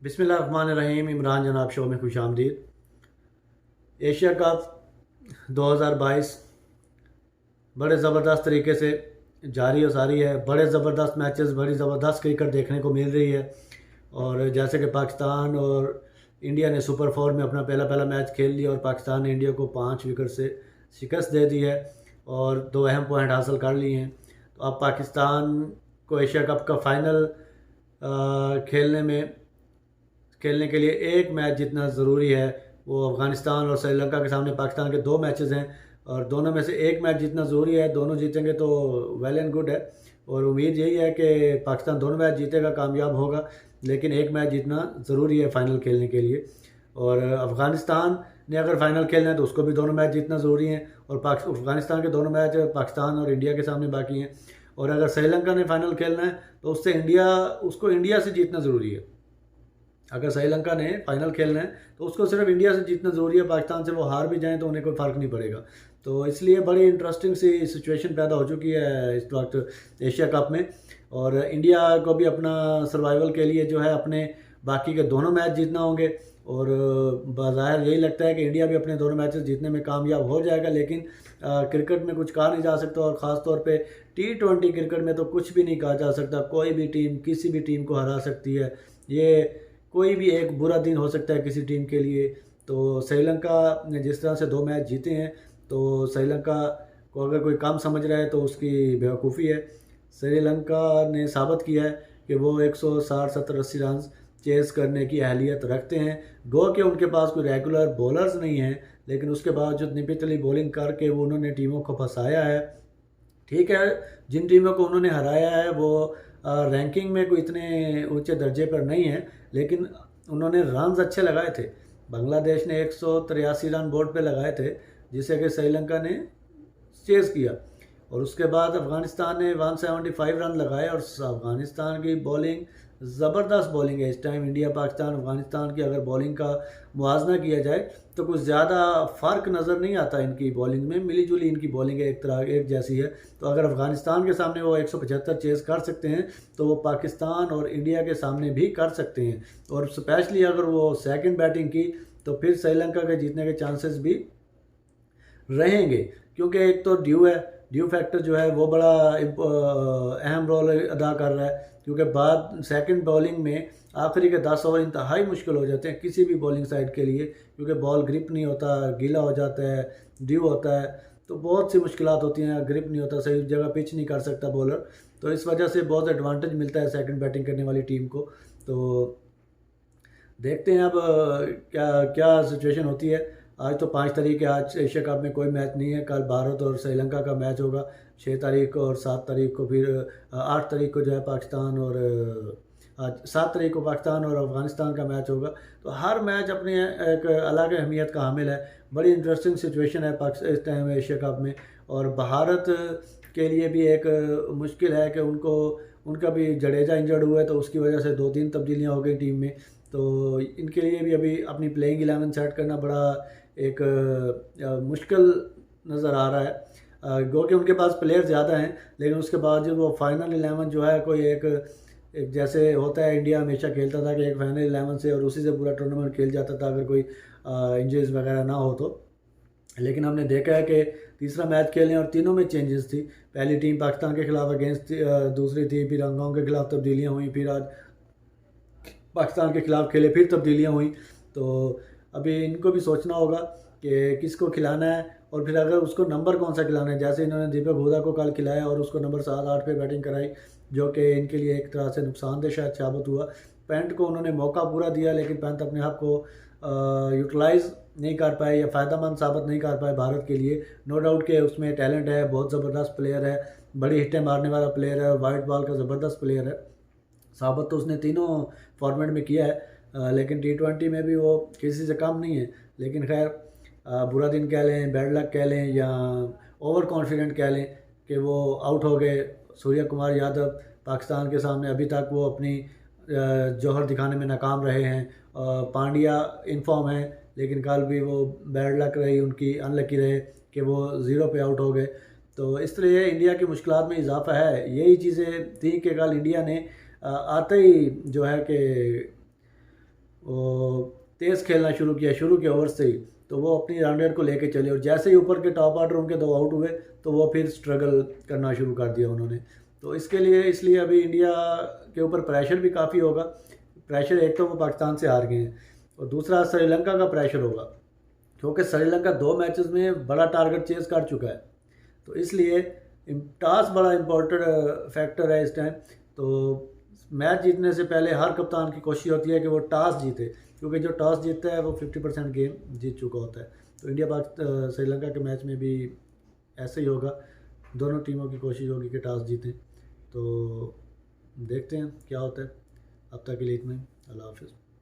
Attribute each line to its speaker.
Speaker 1: बिस्मिल्लाहिर्रहमानिर्रहीम। इमरान जनाब शो में खुश आमदीद। एशिया कप 2022 बड़े ज़बरदस्त तरीके से जारी और सारी है। बड़े ज़बरदस्त मैचेस, बड़ी ज़बरदस्त क्रिकेट देखने को मिल रही है। और जैसे कि पाकिस्तान और इंडिया ने सुपर फोर में अपना पहला पहला मैच खेल लिया और पाकिस्तान ने इंडिया को 5 विकेट से शिकस्त दे दी है और 2 अहम पॉइंट हासिल कर लिए हैं। तो अब पाकिस्तान को एशिया कप का फाइनल खेलने के लिए एक मैच जीतना ज़रूरी है। वो अफ़गानिस्तान और श्रीलंका के सामने पाकिस्तान के 2 मैचेस हैं और दोनों में से एक मैच जीतना ज़रूरी है। दोनों जीतेंगे तो वेल एंड गुड है और उम्मीद यही है कि पाकिस्तान दोनों मैच जीतेगा, कामयाब होगा, लेकिन एक मैच जीतना ज़रूरी है फ़ाइनल खेलने के लिए। और अफ़गानिस्तान ने अगर फ़ाइनल खेलना है तो उसको भी दोनों मैच जीतना ज़रूरी है और अफ़गानिस्तान के दोनों मैच पाकिस्तान और इंडिया के सामने बाकी हैं। और अगर श्रीलंका ने फ़ाइनल खेलना है तो उसको इंडिया से जीतना ज़रूरी है। अगर श्रीलंका ने फाइनल खेलना है तो उसको सिर्फ इंडिया से जीतना ज़रूरी है। पाकिस्तान से वो हार भी जाएं तो उन्हें कोई फ़र्क नहीं पड़ेगा। तो इसलिए बड़ी इंटरेस्टिंग सी सिचुएशन पैदा हो चुकी है इस वक्त एशिया कप में। और इंडिया को भी अपना सर्वाइवल के लिए जो है अपने बाकी के दोनों मैच जीतना होंगे और बाज़ाहिर यही लगता है कि इंडिया भी अपने दोनों मैचेस जीतने में कामयाब हो जाएगा। लेकिन क्रिकेट में कुछ कहा नहीं जा सकता और ख़ास तौर पे T20 क्रिकेट में तो कुछ भी नहीं कहा जा सकता। कोई भी टीम किसी भी टीम को हरा सकती है। ये कोई भी एक बुरा दिन हो सकता है किसी टीम के लिए। तो श्रीलंका ने जिस तरह से 2 मैच जीते हैं तो श्रीलंका को अगर कोई कम समझ रहा है तो उसकी बेवकूफ़ी है। श्रीलंका ने साबित किया है कि वो 160, 70, 80 रन चेज़ करने की अहलियत रखते हैं। गो कि उनके पास कोई रेगुलर बॉलर्स नहीं हैं, लेकिन उसके बावजूद निपितली बॉलिंग करके वो उन्होंने टीमों को फंसाया है। ठीक है, जिन टीमों को उन्होंने हराया है वो रैंकिंग में कोई इतने ऊंचे दर्जे पर नहीं है, लेकिन उन्होंने रन्स अच्छे लगाए थे। बांग्लादेश ने 183 रन बोर्ड पे लगाए थे जिसे कि श्रीलंका ने चेज़ किया। और उसके बाद अफ़गानिस्तान ने 175 रन लगाए और अफ़गानिस्तान की बॉलिंग ज़बरदस्त बॉलिंग है इस टाइम। इंडिया, पाकिस्तान, अफ़गानिस्तान की अगर बॉलिंग का मुआवजा किया जाए तो कुछ ज़्यादा फ़र्क नज़र नहीं आता इनकी बॉलिंग में। मिली जुली इनकी बॉलिंग है, एक जैसी है। तो अगर अफ़गानिस्तान के सामने वो 175 चेज़ कर सकते हैं तो वो पाकिस्तान और इंडिया के सामने भी कर सकते हैं। और स्पेशली अगर वो सेकंड बैटिंग की तो फिर श्रीलंका के जीतने के चांसेस भी रहेंगे, क्योंकि एक तो ड्यू फैक्टर जो है वो बड़ा अहम रोल अदा कर रहा है। क्योंकि बाद सेकंड बॉलिंग में आखिरी के 10 ओवर इंतहाई मुश्किल हो जाते हैं किसी भी बॉलिंग साइड के लिए, क्योंकि बॉल ग्रिप नहीं होता, गीला हो जाता है, ड्यू होता है, तो बहुत सी मुश्किलात होती हैं। ग्रिप नहीं होता, सही जगह पिच नहीं कर सकता बॉलर, तो इस वजह से बहुत एडवांटेज मिलता है सेकंड बैटिंग करने वाली टीम को। तो देखते हैं अब क्या क्या सिचुएशन होती है। आज तो 5 तारीख है, आज एशिया कप में कोई मैच नहीं है। कल भारत और श्रीलंका का मैच होगा 6 तारीख को और 7 तारीख को फिर 8 तारीख को जो है पाकिस्तान और आज 7 तारीख को पाकिस्तान और अफ़गानिस्तान का मैच होगा। तो हर मैच अपने एक अलग अहमियत का हामिल है। बड़ी इंटरेस्टिंग सिचुएशन है इस टाइम एशिया कप में। और भारत के लिए भी एक मुश्किल है कि उनका भी जडेजा इंजर्ड हुआ है तो उसकी वजह से 2-3 तब्दीलियाँ हो गई टीम में। तो इनके लिए भी अभी अपनी प्लेइंग 11 सेट करना बड़ा एक मुश्किल नज़र आ रहा है। गो कि उनके पास प्लेयर ज़्यादा हैं, लेकिन उसके बावजूद वो फाइनल 11 जो है कोई एक जैसे होता है, इंडिया हमेशा खेलता था कि एक फाइनल 11 से और उसी से पूरा टूर्नामेंट खेल जाता था अगर कोई इंजरीज वगैरह ना हो तो। लेकिन हमने देखा है कि तीसरा मैच खेलने और तीनों में चेंजेस थी। पहली टीम पाकिस्तान के खिलाफ अगेंस्ट दूसरी थी, फिर हांगकॉन्ग के खिलाफ तब्दीलियाँ हुई, फिर आज पाकिस्तान के खिलाफ खेले, फिर तब्दीलियाँ हुई। तो अभी इनको भी सोचना होगा कि किसको खिलाना है और फिर अगर उसको नंबर कौन सा खिलाना है। जैसे इन्होंने दीपक हुडा को कल खिलाया और उसको नंबर 7-8 पे बैटिंग कराई, जो कि इनके लिए एक तरह से नुकसानदेह शायद साबित हुआ। पैंट को उन्होंने मौका पूरा दिया, लेकिन पैंट अपने आप को यूटिलाइज़ नहीं कर पाए या फ़ायदेमंद साबित नहीं कर पाए भारत के लिए। नो डाउट कि उसमें टैलेंट है, बहुत ज़बरदस्त प्लेयर है, बड़ी हिटें मारने वाला प्लेयर है, वाइट बॉल का ज़बरदस्त प्लेयर है। साबित तो उसने तीनों फॉर्मेट में किया है, लेकिन T20 में भी वो किसी से कम नहीं है। लेकिन खैर बुरा दिन कह लें, बैड लक कह लें या ओवर कॉन्फिडेंट कह लें कि वो आउट हो गए। सूर्य कुमार यादव पाकिस्तान के सामने अभी तक वो अपनी जौहर दिखाने में नाकाम रहे हैं। पांड्या इन फॉर्म है, लेकिन कल भी वो बैड लक रही उनकी, अनलकी रहे कि वो 0 पे आउट हो गए। तो इस तरह इंडिया की मुश्किलात में इजाफा है। यही चीज़ें थी कि कल इंडिया ने आते ही जो है कि तेज़ खेलना शुरू किया ओवर से ही, तो वो अपनी रन रेट को लेके चले, और जैसे ही ऊपर के टॉप ऑर्डर उनके 2 आउट हुए तो वो फिर स्ट्रगल करना शुरू कर दिया उन्होंने। तो इसलिए अभी इंडिया के ऊपर प्रेशर भी काफ़ी होगा। प्रेशर एक तो वो पाकिस्तान से हार गए हैं, और दूसरा श्रीलंका का प्रेशर होगा, क्योंकि श्रीलंका 2 मैचेस में बड़ा टारगेट चेज़ कर चुका है। तो इसलिए टॉस बड़ा इम्पोर्टेंट फैक्टर है इस टाइम। तो मैच जीतने से पहले हर कप्तान की कोशिश होती है कि वो टॉस जीते, क्योंकि जो टॉस जीतता है वो 50% गेम जीत चुका होता है। तो इंडिया श्रीलंका के मैच में भी ऐसे ही होगा, दोनों टीमों की कोशिश होगी कि टॉस जीतें। तो देखते हैं क्या होता है। अब तक के लिए इतना ही। अल्लाह हाफिज़।